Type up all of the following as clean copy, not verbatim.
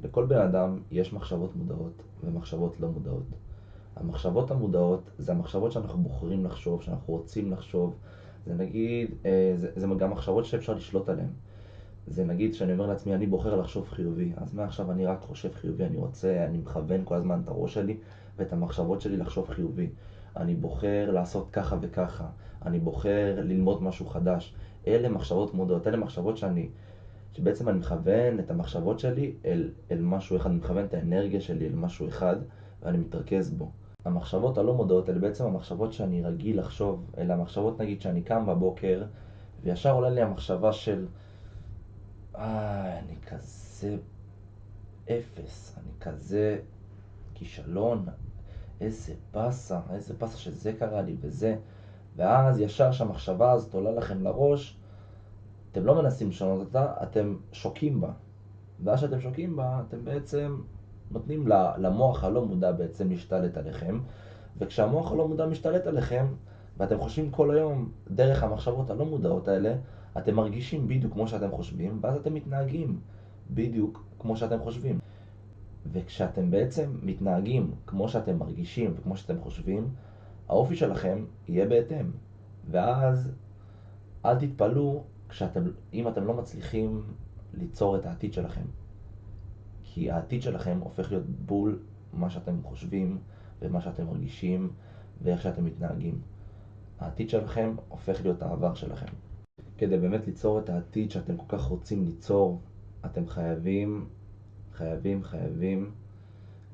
לכל בן אדם יש מחשבות מודעות ומחשבות לא מודעות. המחשבות המודעות זה המחשבות שאנחנו בוחרים לחשוב, שאנחנו רוצים לחשוב. זה נגיד, זה גם מחשבות שאפשר לשלוט עליהן. זה נגיד שאני אומר לעצמי, אני בוחר לחשוב חיובי, אז מעכשיו אני רק חושב חיובי, אני מכוון כל הזמן את הראש שלי ואת המחשבות שלי לחשוב חיובי. אני בוחר לעשות ככה וככה, אני בוחר ללמוד משהו חדש. אלה מחשבות מודעות, אלה מחשבות שבעצם אני מכוון את המחשבות שלי אל משהו אחד, אני מכוון את האנרגיה שלי אל משהו אחד ואני מתרכז בו. המחשבות הלא מודעות אלה בעצם המחשבות שאני רגיל לחשוב, אלה המחשבות נגיד שאני קם בבוקר וישר עולה לי המחשבה של אני כזה אפס, אני כזה כישלון, איזה באסה שזה קרה לי וזה. ואז ישר שהמחשבה הזאת עולה לכם לראש, אתם לא מנסים לשנות אותה, אתם שוקים בה. ואז שאתם שוקים בה, אתם בעצם נותנים למוח הלא מודע בעצם להשתלט עליכם. וכשהמוח הלא מודע משתלט עליכם, ואתם חושבים כל היום דרך המחשבות הלא מודעות האלה, אתם מרגישים בדיוק כמו שאתם חושבים, ואז אתם מתנהגים בדיוק כמו שאתם חושבים. וכשאתם בעצם מתנהגים כמו שאתם מרגישים וכמו שאתם חושבים, האופי שלכם יהיה בהתאם. ואז אל תתפלאו אם אתם לא מצליחים ליצור את העתיד שלכם. כי העתיד שלכם הופך להיות בול מה שאתם חושבים ומה שאתם מרגישים ואיך שאתם מתנהגים. העתיד שלכם הופך להיות העבר שלכם. כדי באמת ליצור את העתיד שאתם כל כך רוצים ליצור, אתם חייבים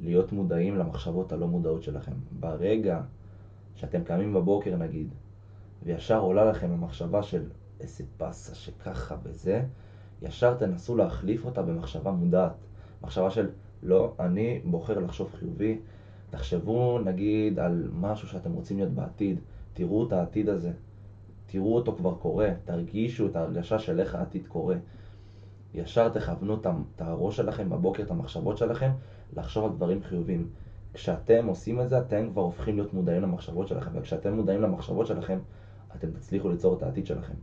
להיות מודעים למחשבות הלא מודעות שלכם. ברגע שאתם קמים בבוקר נגיד, וישר עולה לכם המחשבה של איזה באסה שככה וזה, ישר תנסו להחליף אותה במחשבה מודעת. מחשבה של לא, אני בוחר לחשוב חיובי. תחשבו נגיד על משהו שאתם רוצים להיות בעתיד, תראו את העתיד הזה, תראו אותו כבר קורה, תרגישו את ההרגשה של איך העתיד קורה. ישר תכוונו את הראש שלכם בבוקר, את המחשבות שלכם, לחשוב על דברים חיובים. כשאתם עושים את זה, אתם כבר הופכים להיות מודעים למחשבות שלכם, וכשאתם מודעים למחשבות שלכם, אתם תצליחו ליצור את העתיד שלכם.